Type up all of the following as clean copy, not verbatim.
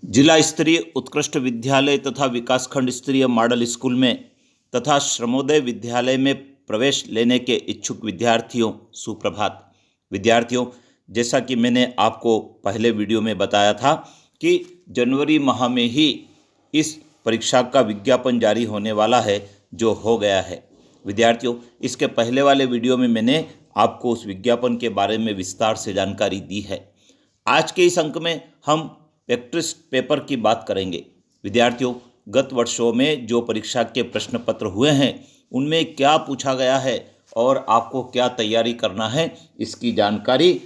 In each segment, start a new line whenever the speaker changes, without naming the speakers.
जिला स्तरीय उत्कृष्ट विद्यालय तथा विकासखंड स्तरीय मॉडल स्कूल में तथा श्रमोदय विद्यालय में प्रवेश लेने के इच्छुक विद्यार्थियों सुप्रभात। विद्यार्थियों, जैसा कि मैंने आपको पहले वीडियो में बताया था कि जनवरी माह में ही इस परीक्षा का विज्ञापन जारी होने वाला है, जो हो गया है। विद्यार्थियों, इसके पहले वाले वीडियो में मैंने आपको उस विज्ञापन के बारे में विस्तार से जानकारी दी है। आज के इस अंक में हम प्रैक्टिस पेपर की बात करेंगे। विद्यार्थियों, गत वर्षों में जो परीक्षा के प्रश्न पत्र हुए हैं उनमें क्या पूछा गया है और आपको क्या तैयारी करना है, इसकी जानकारी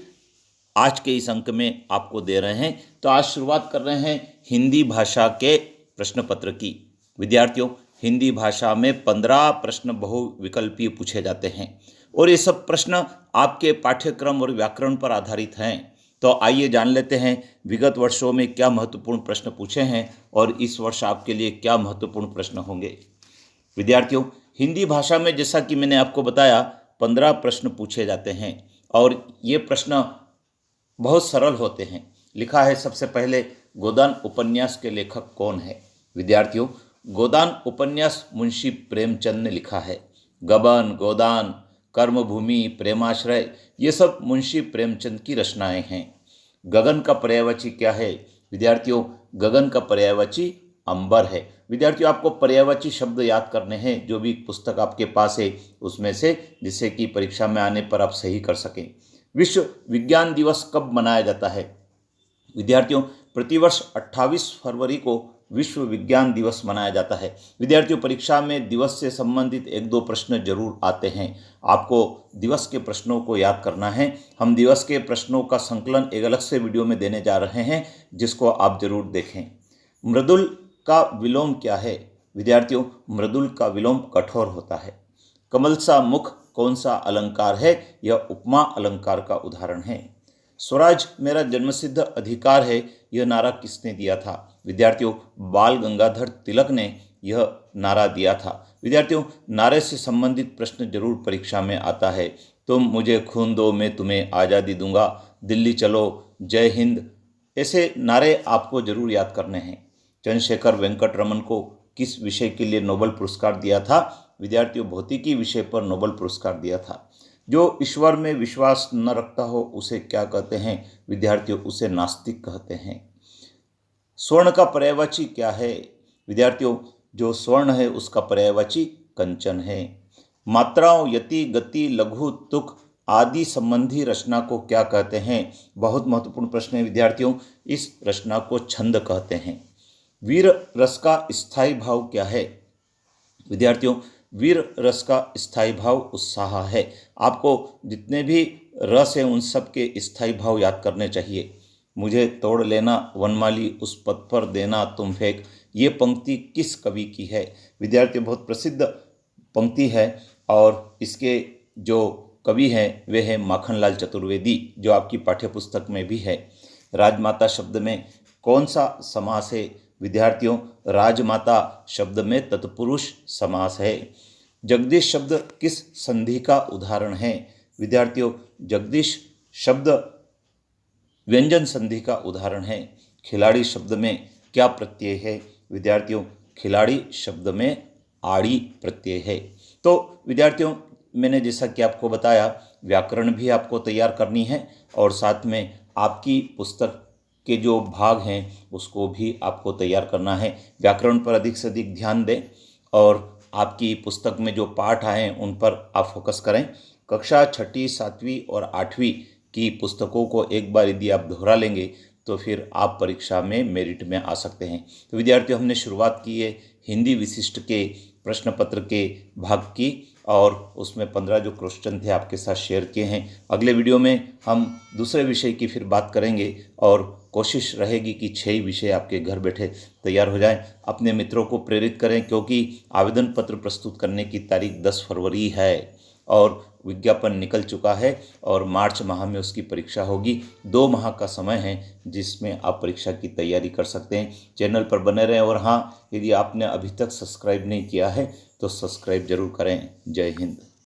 आज के इस अंक में आपको दे रहे हैं। तो आज शुरुआत कर रहे हैं हिंदी भाषा के प्रश्न पत्र की। विद्यार्थियों, हिंदी भाषा में 15 प्रश्न बहुविकल्पीय पूछे जाते हैं और ये सब प्रश्न आपके पाठ्यक्रम और व्याकरण पर आधारित हैं। तो आइए जान लेते हैं विगत वर्षों में क्या महत्वपूर्ण प्रश्न पूछे हैं और इस वर्ष आपके लिए क्या महत्वपूर्ण प्रश्न होंगे। विद्यार्थियों, हिंदी भाषा में जैसा कि मैंने आपको बताया 15 प्रश्न पूछे जाते हैं और ये प्रश्न बहुत सरल होते हैं। लिखा है सबसे पहले, गोदान उपन्यास के लेखक कौन है। विद्यार्थियों, गोदान उपन्यास मुंशी प्रेमचंद ने लिखा है। गबन, गोदान, कर्मभूमि, प्रेमाश्रय, ये सब मुंशी प्रेमचंद की रचनाएं हैं। गगन का पर्यायवाची क्या है। विद्यार्थियों, गगन का पर्यायवाची अंबर है। विद्यार्थियों, आपको पर्यायवाची शब्द याद करने हैं जो भी पुस्तक आपके पास है उसमें से, जिससे कि परीक्षा में आने पर आप सही कर सकें। विश्व विज्ञान दिवस कब मनाया जाता है। विद्यार्थियों, प्रतिवर्ष 28 फरवरी को विश्व विज्ञान दिवस मनाया जाता है। विद्यार्थियों, परीक्षा में दिवस से संबंधित 1-2 प्रश्न जरूर आते हैं। आपको दिवस के प्रश्नों को याद करना है। हम दिवस के प्रश्नों का संकलन एक अलग से वीडियो में देने जा रहे हैं, जिसको आप जरूर देखें। मृदुल का विलोम क्या है। विद्यार्थियों, मृदुल का विलोम कठोर होता है। कमल सा मुख कौन सा अलंकार है। यह उपमा अलंकार का उदाहरण है। स्वराज मेरा जन्मसिद्ध अधिकार है, यह नारा किसने दिया था। विद्यार्थियों, बाल गंगाधर तिलक ने यह नारा दिया था। विद्यार्थियों, नारे से संबंधित प्रश्न जरूर परीक्षा में आता है। तुम मुझे खून दो, मैं तुम्हें आज़ादी दूंगा, दिल्ली चलो, जय हिंद, ऐसे नारे आपको जरूर याद करने हैं। चंद्रशेखर वेंकट रमन को किस विषय के लिए नोबेल पुरस्कार दिया था। विद्यार्थियों, भौतिकी विषय पर नोबेल पुरस्कार दिया था। जो ईश्वर में विश्वास न रखता हो उसे क्या कहते हैं। विद्यार्थियों, उसे नास्तिक कहते हैं। स्वर्ण का पर्यायवाची क्या है। विद्यार्थियों, जो स्वर्ण है उसका पर्यायवाची कंचन है। मात्राओं यति, गति, लघु, तुक आदि संबंधी रचना को क्या कहते हैं। बहुत महत्वपूर्ण प्रश्न है विद्यार्थियों। इस रचना को छंद कहते हैं। वीर रस का स्थायी भाव क्या है। विद्यार्थियों, वीर रस का स्थायी भाव उत्साह है। आपको जितने भी रस हैं उन सब के स्थायी भाव याद करने चाहिए। मुझे तोड़ लेना वनमाली, उस पथ पर देना तुम फेंक, ये पंक्ति किस कवि की है। विद्यार्थियों, बहुत प्रसिद्ध पंक्ति है और इसके जो कवि हैं वे हैं माखनलाल चतुर्वेदी, जो आपकी पाठ्यपुस्तक में भी है। राजमाता शब्द में कौन सा समास है। विद्यार्थियों, राजमाता शब्द में तत्पुरुष समास है। जगदीश शब्द किस संधि का उदाहरण है। विद्यार्थियों, जगदीश शब्द व्यंजन संधि का उदाहरण है। खिलाड़ी शब्द में क्या प्रत्यय है। विद्यार्थियों, खिलाड़ी शब्द में आड़ी प्रत्यय है। तो विद्यार्थियों, मैंने जैसा कि आपको बताया व्याकरण भी आपको तैयार करनी है और साथ में आपकी पुस्तक के जो भाग हैं उसको भी आपको तैयार करना है। व्याकरण पर अधिक से अधिक ध्यान दें और आपकी पुस्तक में जो पाठ आए हैं उन पर आप फोकस करें। कक्षा 6ठी, 7वीं और 8वीं की पुस्तकों को एक बार यदि आप दोहरा लेंगे तो फिर आप परीक्षा में मेरिट में आ सकते हैं। तो विद्यार्थियों, हमने शुरुआत की है हिंदी विशिष्ट के प्रश्न पत्र के भाग की और उसमें 15 जो क्वेश्चन थे आपके साथ शेयर किए हैं। अगले वीडियो में हम दूसरे विषय की फिर बात करेंगे और कोशिश रहेगी कि 6 विषय आपके घर बैठे तैयार हो जाएं। अपने मित्रों को प्रेरित करें क्योंकि आवेदन पत्र प्रस्तुत करने की तारीख 10 फरवरी है और विज्ञापन निकल चुका है और मार्च माह में उसकी परीक्षा होगी। 2 माह का समय है जिसमें आप परीक्षा की तैयारी कर सकते हैं। चैनल पर बने रहें और हाँ, यदि आपने अभी तक सब्सक्राइब नहीं किया है तो सब्सक्राइब जरूर करें। जय हिंद।